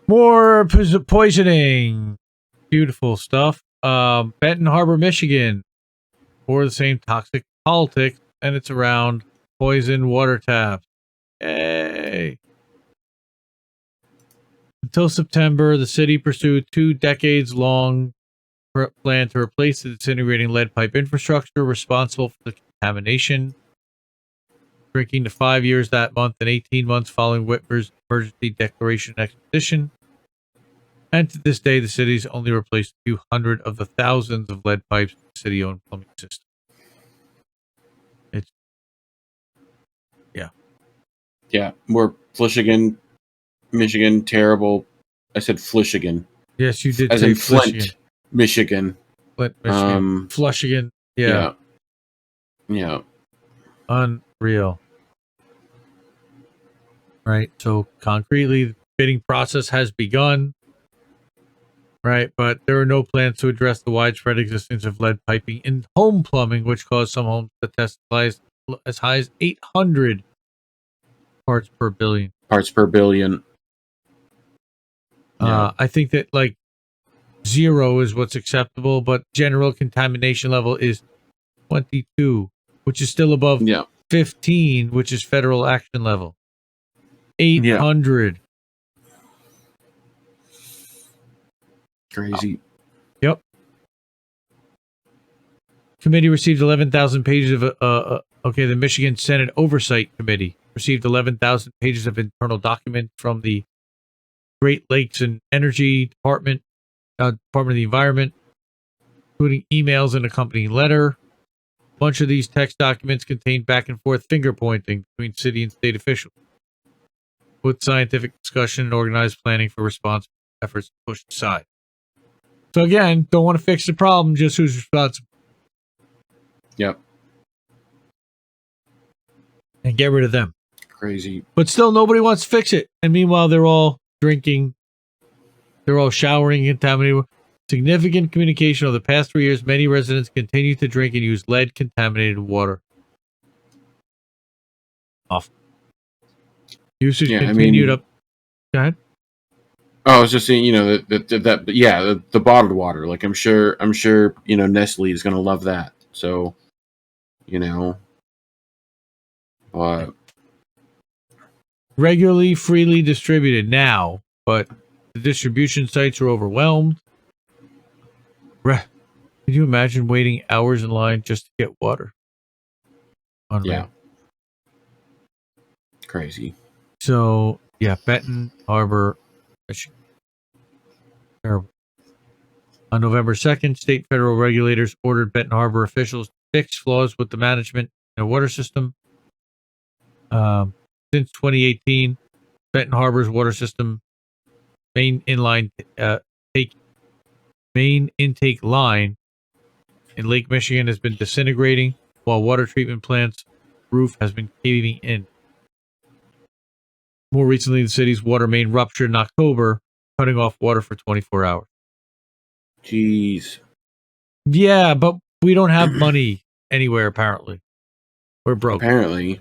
More poisoning. Beautiful stuff. Benton Harbor, Michigan. For the same toxic politics, and it's around poison water taps. Yay. Until September, the city pursued 2 decades-long plan to replace the disintegrating lead pipe infrastructure responsible for the contamination, drinking to 5 years that month and 18 months following Whitmer's emergency declaration expedition. And to this day, the city's only replaced a few hundred of the thousands of lead pipes in the city-owned plumbing system. It's Yeah, we're Flishigan, Michigan, terrible. I said Flishigan. yes, you did As say in Flint, Flishigan. Michigan. Flint, Michigan. Flushigan. Yeah. Unreal. Right. So concretely, the bidding process has begun. Right. But there are no plans to address the widespread existence of lead piping in home plumbing, which caused some homes to test as high as 800 parts per billion. Parts per billion. Yeah. I think that like 0 is what's acceptable, but general contamination level is 22, which is still above 15, which is federal action level. 800. Crazy. Yep. Committee received 11,000 pages of the Michigan Senate Oversight Committee received 11,000 pages of internal document from the Great Lakes and Energy Department of the Environment, including emails and accompanying letter. A bunch of these text documents contain back and forth finger pointing between city and state officials, with scientific discussion and organized planning for response efforts pushed aside. So again, don't want to fix the problem, just who's responsible. Yep. And get rid of them. Crazy. But still, nobody wants to fix it. And meanwhile, they're all drinking. They're all showering contaminated. Significant communication over the past 3 years. Many residents continue to drink and use lead-contaminated water. Off. Usage continued up. Go ahead. Oh, I was just saying, the bottled water. Like I'm sure, Nestle is gonna love that. So, but regularly, freely distributed now, but the distribution sites are overwhelmed. Can you imagine waiting hours in line just to get water? Unreal. Yeah. Crazy. So, Benton Harbor, Michigan. Terrible. On November 2nd, state federal regulators ordered Benton Harbor officials to fix flaws with the management in their water system. Since 2018, Benton Harbor's water system main intake line in Lake Michigan has been disintegrating, while water treatment plant's roof has been caving in. More recently, the city's water main ruptured in October, cutting off water for 24 hours. Jeez. Yeah, but we don't have money anywhere, apparently. We're broke. Apparently.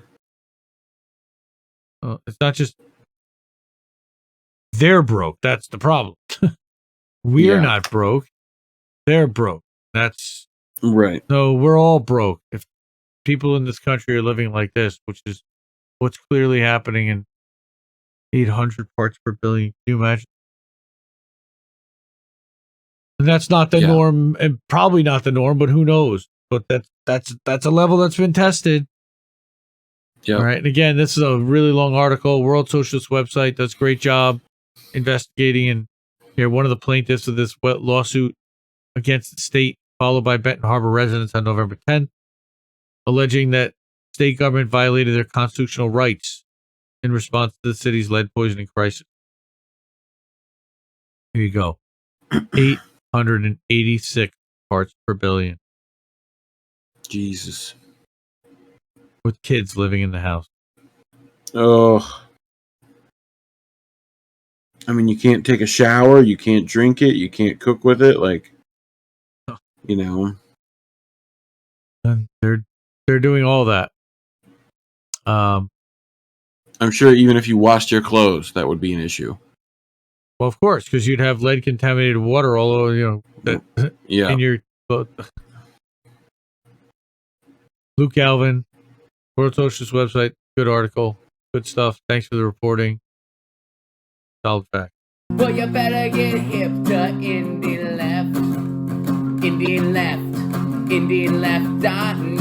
It's not just they're broke. That's the problem. We're not broke. They're broke. That's right. So we're all broke. If people in this country are living like this, which is what's clearly happening in 800 parts per billion, can you imagine? And that's not the norm, and probably not the norm, but who knows? But that's a level that's been tested. Yeah. All right. And again, this is a really long article. World Socialist website does a great job investigating. And here, one of the plaintiffs of this lawsuit against the state, followed by Benton Harbor residents on November 10th, alleging that state government violated their constitutional rights in response to the city's lead poisoning crisis. Here you go. 886 parts per billion. Jesus. With kids living in the house. Oh. I mean, you can't take a shower, you can't drink it, you can't cook with it, And they're doing all that. I'm sure even if you washed your clothes, that would be an issue. Well, of course, because you'd have lead contaminated water all over, Yeah. in your. Luke Galvin, World Socialist website, good article, good stuff. Thanks for the reporting. Solid fact. Well, you better get hip to Indie Left. Indie Left. IndieLeft.net.